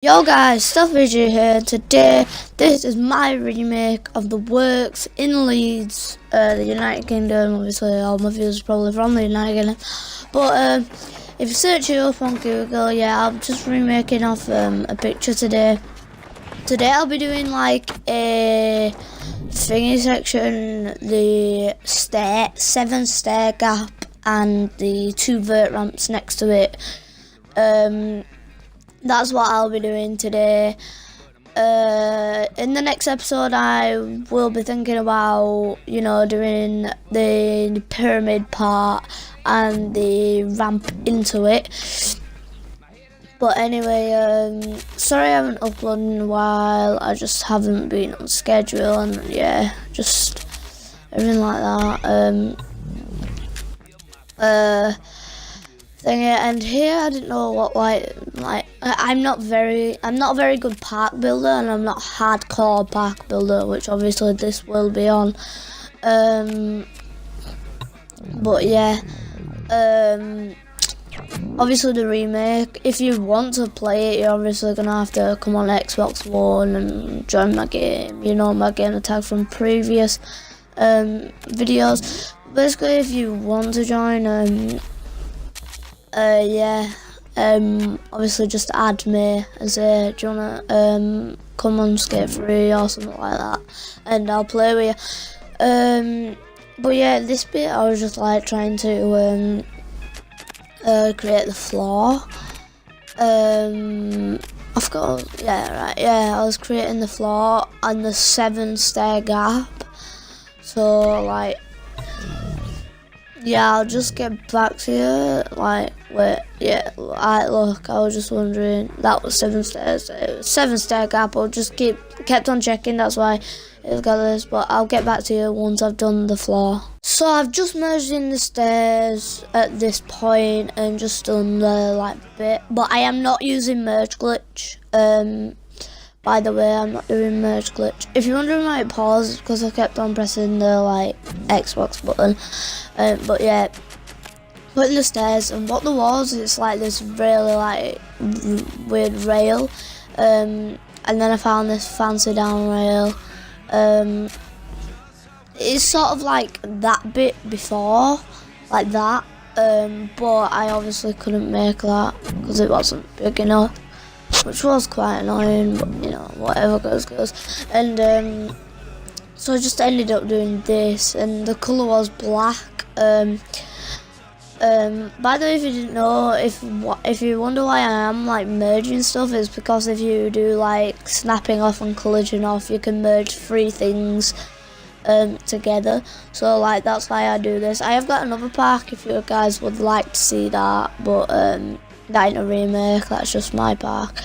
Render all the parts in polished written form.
Yo guys, Stuffvisual here. Today, this is my remake of the Works in Leeds, the United Kingdom. Obviously, all my viewers are probably from the United Kingdom. But if you search it up on Google, yeah, I'm just remaking off a picture today. Today I'll be doing like a thingy section, the 7 stair gap and the 2 vert ramps next to it. That's what I'll be doing today. In the next episode, I will be thinking about, doing the pyramid part and the ramp into it. But anyway, sorry I haven't uploaded in a while. I just haven't been on schedule, and yeah, just everything like that. And here I didn't know what I'm not a very good park builder, and I'm not a hardcore park builder, which obviously this will be on. But yeah, obviously the remake, if you want to play it, you're obviously gonna have to come on Xbox One and join my game. You know, my game tag from previous videos. Basically, if you want to join, obviously just add me and say, do you wanna come on Skate Free or something like that, and I'll play with you. But yeah, this bit I was just like trying to create the floor. I forgot. I was creating the floor and the 7 stair gap. So like, yeah, I'll just get back to you. Look, I was just wondering, that was 7 stairs. It was 7 stair gap. I'll just kept on checking. That's why it's got this. But I'll get back to you once I've done the floor. So I've just merged in the stairs at this point and just done the bit. But I am not using merge glitch. By the way, I'm not doing merge glitch. If you're wondering why it paused, it's because I kept on pressing the Xbox button. But yeah, putting the stairs, and what there was, it's like this really weird rail, and then I found this fancy down rail. It's sort of like that bit before, like that, but I obviously couldn't make that because it wasn't big enough, which was quite annoying, but whatever goes. And so I just ended up doing this, and the colour was black. By the way, if you didn't know, if you wonder why I am merging stuff, it's because if you do snapping off and collagen off, you can merge 3 things together. So that's why I do this. I have got another park if you guys would like to see that, but that ain't a remake, that's just my park.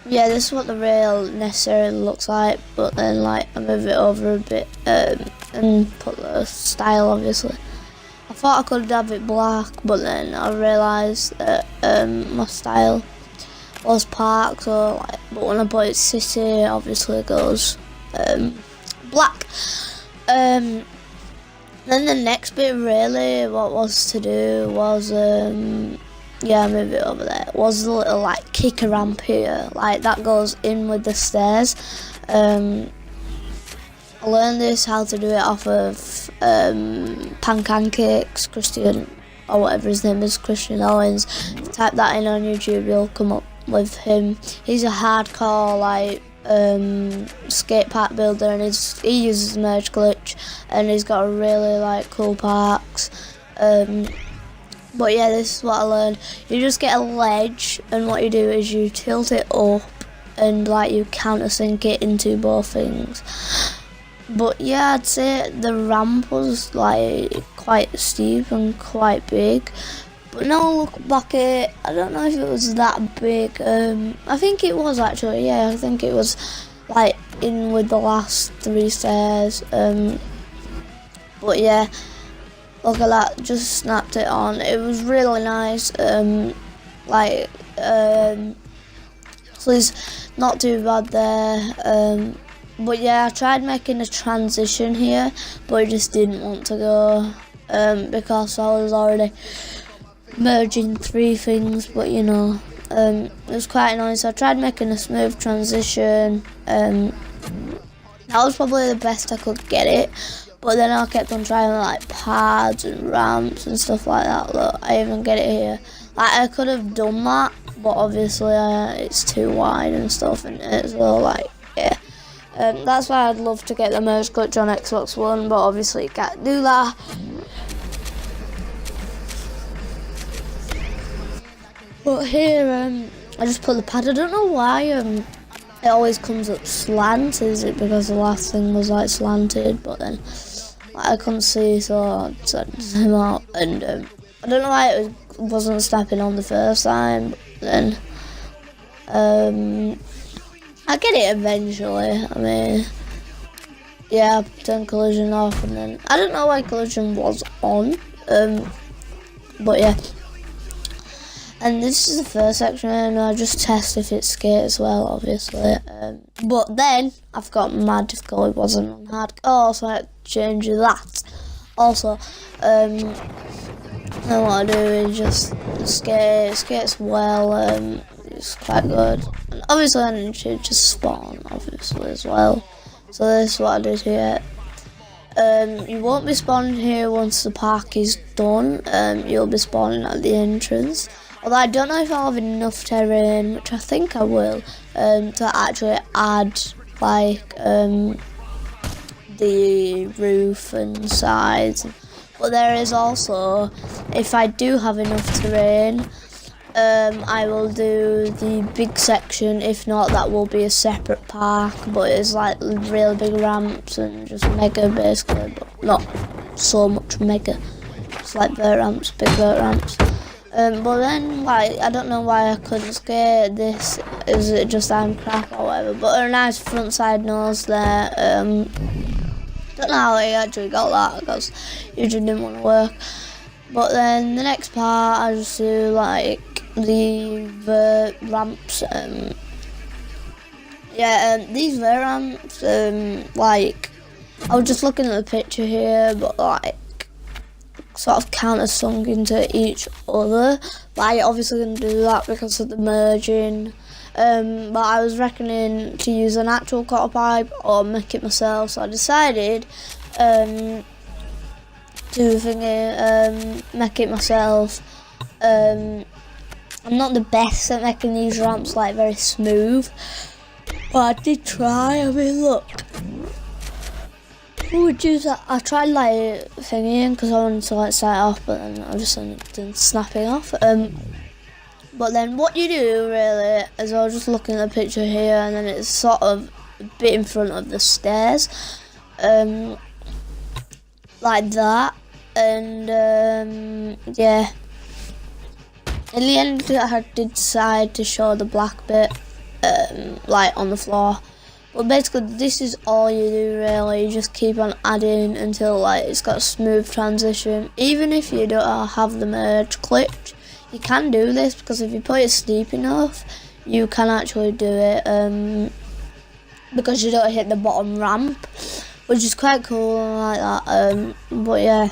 Yeah, this is what the rail necessarily looks like, but then I move it over a bit and put the style, obviously. I thought I could have it black, but then I realised that my style was park, so but when I put it city, obviously it goes black. Then the next bit really, what was to do was move it over there. It was a little kicker ramp here, that goes in with the stairs. I learned this how to do it off of Pancakes, Christian, or whatever his name is, Christian Owens. If you type that in on YouTube, you'll come up with him. He's a hardcore skate park builder, and he uses merge glitch, and he's got a really cool parks. But yeah, this is what I learned. You just get a ledge, and what you do is you tilt it up and you countersink it into both things. But yeah, I'd say the ramp was quite steep and quite big. But now I look back at it, I don't know if it was that big. I think it was actually, yeah, I think it was in with the last 3 stairs. But yeah, look at that, just snapped it on. It was really nice. So it's not too bad there. But yeah, I tried making a transition here, but it just didn't want to go because I was already merging 3 things. But it was quite annoying, so I tried making a smooth transition. That was probably the best I could get it, but then I kept on trying like pads and ramps and stuff like that. Look, I even get it here. Like, I could have done that, but obviously it's too wide and stuff, and it's all like, yeah. That's why I'd love to get the merge glitch on Xbox One, but obviously you can't do that. But here, I just put the pad. I don't know why it always comes up slant. Is it because the last thing was like slanted? But then like, I couldn't see, so I sent him out, and I don't know why it wasn't snapping on the first time. But then I get it eventually. I mean, yeah, I turned collision off, and then I don't know why collision was on. But yeah. And this is the first section, and I just test if it's skate as well, obviously. But then I've got mad difficult. It wasn't on hard. Oh, so I had to change that. Also, then what I do is just skate. Skates well. It's quite good. And obviously, I need to just spawn, obviously as well. So this is what I did here. You won't be spawning here once the park is done. You'll be spawning at the entrance. Although I don't know if I'll have enough terrain, which I think I will, to actually add like the roof and sides. But there is also, if I do have enough terrain, I will do the big section. If not, that will be a separate park, but it's like really big ramps and just mega basically, but not so much mega. It's like vert ramps, big vert ramps. But then, like, I don't know why I couldn't skate this. Is it just I'm crap or whatever? But a nice front side nose there. Don't know how I actually got that because it just didn't want to work. But then the next part, I just do like the vert ramps. These vert ramps. Like, I was just looking at the picture here, but like, sort of counter-sunk into each other, but I obviously didn't do that because of the merging. But I was reckoning to use an actual quarter pipe or make it myself, so I decided to make it myself. I'm not the best at making these ramps like very smooth, but I did try. I mean, look. I tried like thingying because I wanted to like set it off, but then I just ended up snapping off. But then what you do really is I was just looking at the picture here, and then it's sort of a bit in front of the stairs, like that, and yeah. In the end, I did decide to show the black bit, like on the floor. But basically, this is all you do really. You just keep on adding until like it's got a smooth transition. Even if you don't have the merge glitch, you can do this because if you put it steep enough, you can actually do it. Because you don't hit the bottom ramp, which is quite cool like that. But yeah,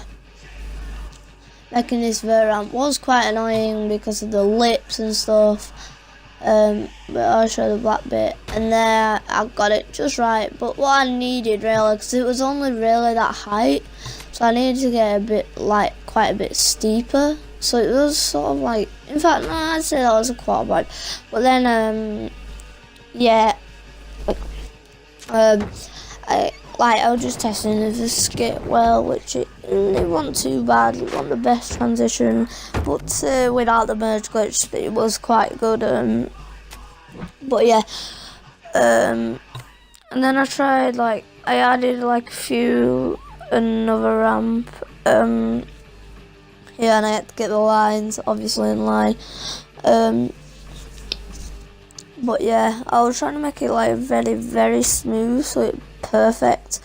making this vert ramp was quite annoying because of the lips and stuff. But I'll show the black bit, and there I got it just right. But what I needed really, because it was only really that height, so I needed to get a bit like quite a bit steeper. So it was sort of like, in fact, no, I'd say that was a quarter pipe. But then yeah, I was just testing if the skate well, which it wasn't too bad. It wasn't the best transition, but without the merge glitch, it was quite good. But yeah, and then I tried I added like another ramp. Yeah, and I had to get the lines obviously in line. But yeah, I was trying to make it like very, very smooth, so it's perfect.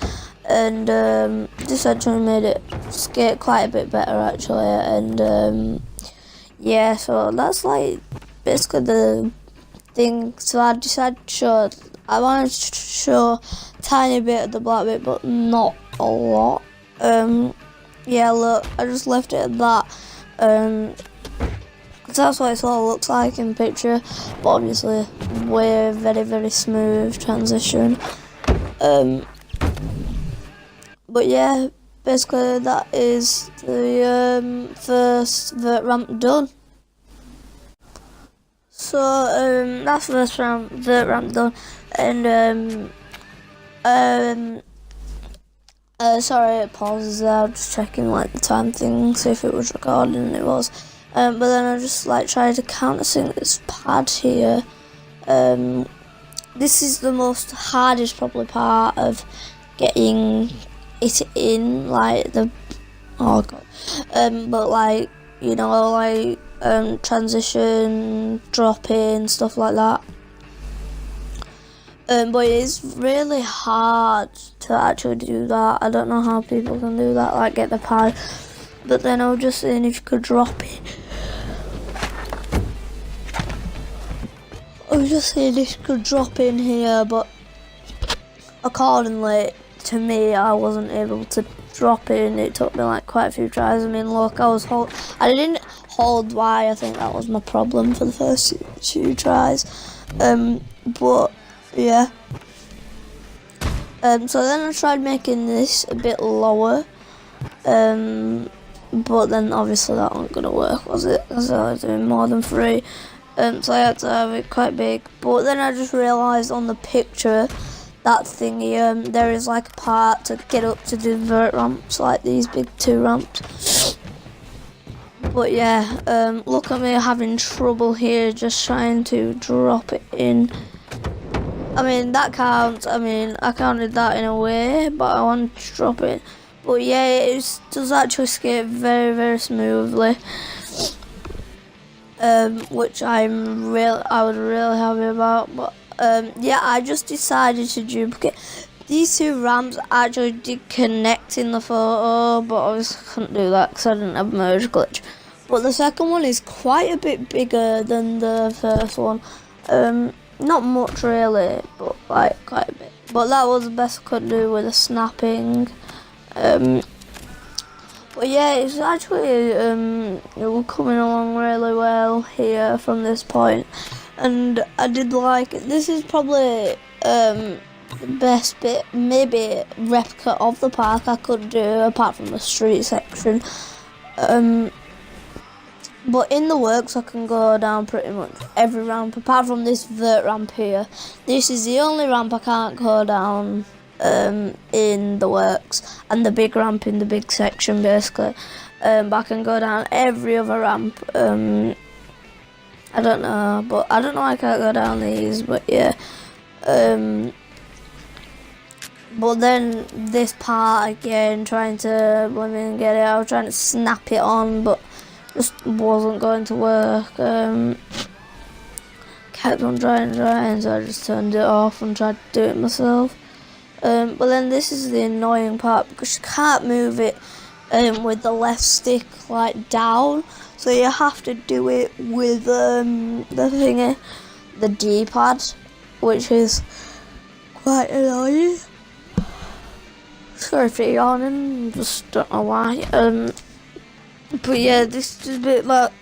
And this actually made it skate quite a bit better actually. And yeah, so that's like basically the thing. So I decided I wanted to show a tiny bit of the black bit, but not a lot. Yeah, look, I just left it at that. that's what it sort of looks like in the picture, but obviously we're very smooth transition. But yeah, basically that is the first vert ramp done. So that's the first vert ramp done, and sorry, it pauses there. I'm just checking like the time thing, see if it was recording, and it was. But then I just like tried to countersink this pad here. This is the most hardest probably part of getting it in, like the but like, you know, like transition, drop in, stuff like that. But it's really hard to actually do that. I don't know how people can do that, like get the pad. But then I was just saying if you could drop it. I was just saying if you could drop in here, but accordingly to me, I wasn't able to drop in. It took me like quite a few tries. I mean, look, I didn't hold Y. I think that was my problem for the first two tries. But yeah. So then I tried making this a bit lower. But then obviously that wasn't gonna work, was it? Because I was doing more than 3. So I had to have it quite big. But then I just realised on the picture, that thingy, there is like a part to get up to do vert ramps, like these big 2 ramps. But yeah, look at me having trouble here just trying to drop it in. I mean, that counts. I mean, I counted that in a way, but I wanted to drop it. But yeah, it does actually skate very smoothly. Which I was really happy about. But yeah, I just decided to duplicate. These 2 ramps actually did connect in the photo, but obviously I couldn't do that because I didn't have a merge glitch. But the second one is quite a bit bigger than the first one. Not much really, but like quite a bit. But that was the best I could do with the snapping. But yeah, it's actually it was coming along really well here from this point, and I did like it. This is probably the best bit, maybe replica of the park I could do apart from the street section. But in the works I can go down pretty much every ramp apart from this vert ramp here. This is the only ramp I can't go down in the works, and the big ramp in the big section basically. But I can go down every other ramp. I don't know, but I don't know I can't go down these, but yeah. But then this part again, trying to get it, I was trying to snap it on, but just wasn't going to work. Kept on trying, so I just turned it off and tried to do it myself. But then this is the annoying part because you can't move it with the left stick like down, so you have to do it with the thingy, the D-pad, which is quite annoying. Sorry for yawning, just don't know why. But yeah, this is a bit like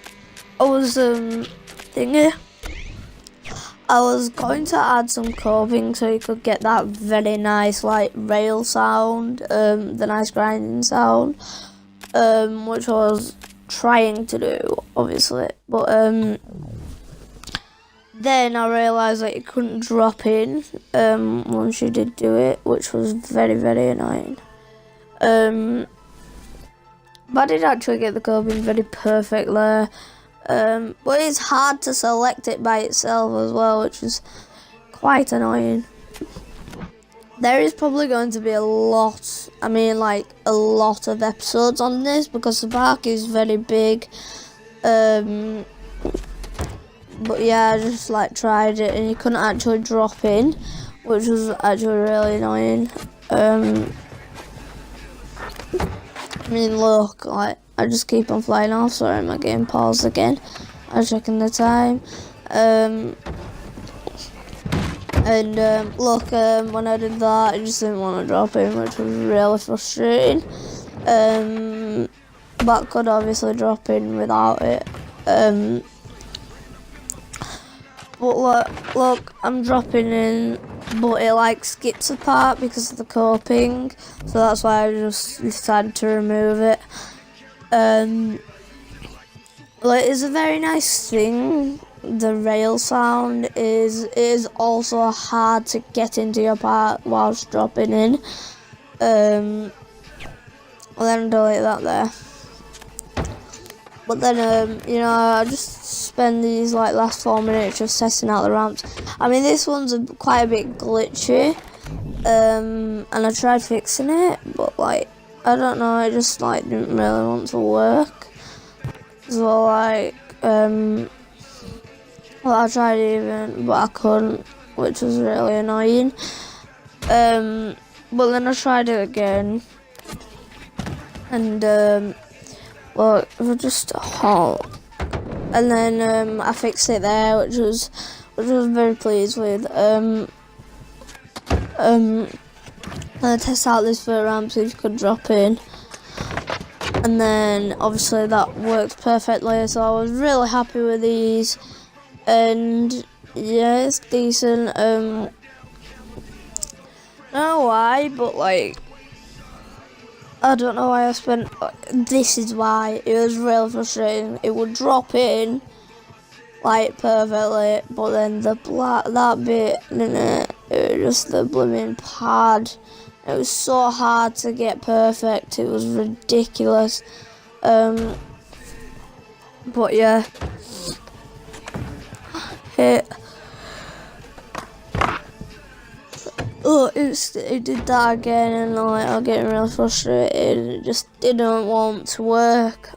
I was I was going to add some coping so you could get that very nice like rail sound, the nice grinding sound, which I was trying to do obviously, but then I realised that you couldn't drop in once you did do it, which was very annoying. But I did actually get the coping very perfect there. But it's hard to select it by itself as well, which is quite annoying. There is probably going to be a lot of episodes on this because the park is very big. But yeah, I just like tried it and you couldn't actually drop in, which was actually really annoying. I mean, look, like I just keep on flying off. Sorry, my game paused again. I was checking the time. Look, when I did that, I just didn't want to drop in, which was really frustrating. But I could obviously drop in without it. But look, I'm dropping in, but it like skips a part because of the coping, so that's why I just decided to remove it. Like, it's a very nice thing. The rail sound is also hard to get into your part whilst dropping in. Well, then delete that there. But then, you know, I just spend these like last 4 minutes just testing out the ramps. I mean, this one's quite a bit glitchy, and I tried fixing it, but like, I don't know, it just like didn't really want to work. So like, well, I tried even, but I couldn't, which was really annoying. But then I tried it again, and well, it was just hot. And then I fixed it there, which was very pleased with. I test out this vert ramp, see if you could drop in, and then obviously that worked perfectly. So I was really happy with these, and yeah, it's decent. I don't know why, but like, I don't know why I spent. This is why it was really frustrating. It would drop in like perfectly, but then that bit, it was just the blooming pad. It was so hard to get perfect. It was ridiculous. But yeah, it did that again, and like I was getting really frustrated. It just didn't want to work.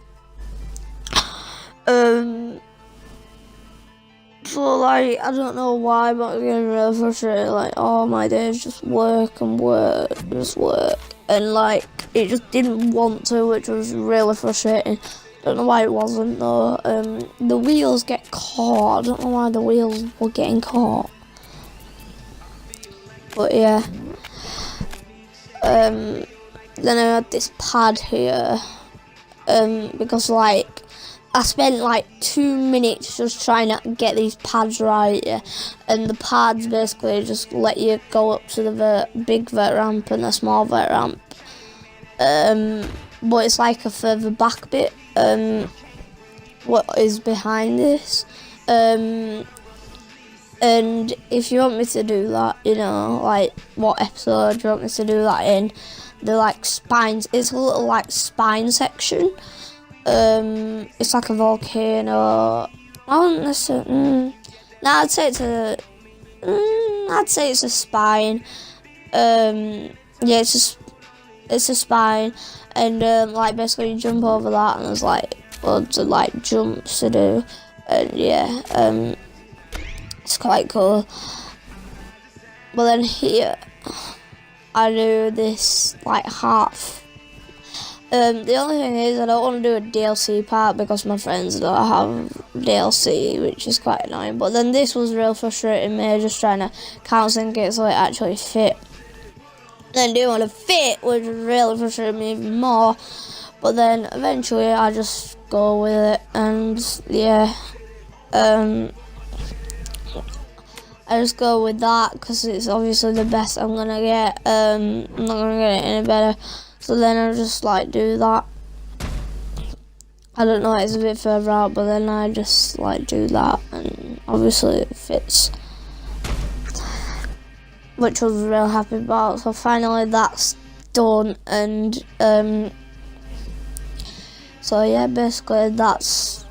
So like, I don't know why, but I was getting really frustrated. Like, all my days just work and work, just work, and like it just didn't want to, which was really frustrating. Don't know why it wasn't though. The wheels get caught. I don't know why the wheels were getting caught. But yeah, then I had this pad here, because like I spent like 2 minutes just trying to get these pads right, yeah. And the pads basically just let you go up to the big vert ramp and the small vert ramp, but it's like a further back bit, what is behind this, and if you want me to do that, you know, like what episode you want me to do that in, the like spines, it's a little like spine section. It's like a volcano. I wouldn't necessarily. I'd say it's a spine. Yeah, it's a spine, and like basically you jump over that, and there's like loads of like jumps to do, and yeah, it's quite cool. But then here, I do this like half. The only thing is I don't want to do a DLC part because my friends don't have DLC, which is quite annoying. But then this was real frustrating me, just trying to countersink it so it actually fit. Then didn't want to fit, which really frustrated me even more. But then eventually I just go with it, and yeah, I just go with that because it's obviously the best I'm gonna get. I'm not gonna get it any better. So then I just like do that. I don't know, it's a bit further out, but then I just like do that, and obviously it fits, which I was real happy about. So finally that's done, and so yeah, basically that's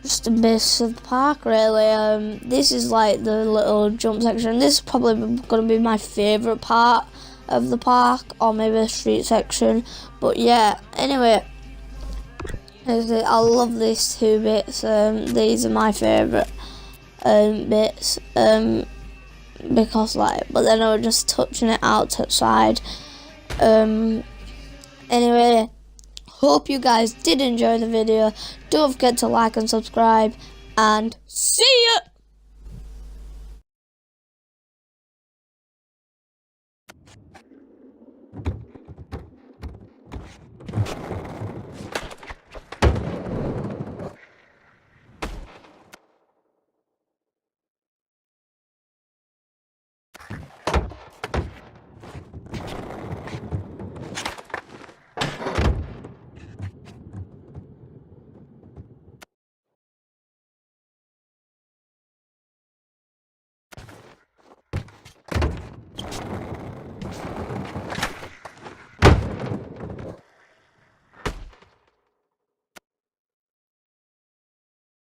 just the base of the park really. This is like the little jump section. This is probably going to be my favourite part of the park, or maybe the street section. But yeah, anyway, I love these two bits. These are my favourite bits, because like, but then I was just touching it outside. Anyway, hope you guys did enjoy the video. Don't forget to like and subscribe, and see ya!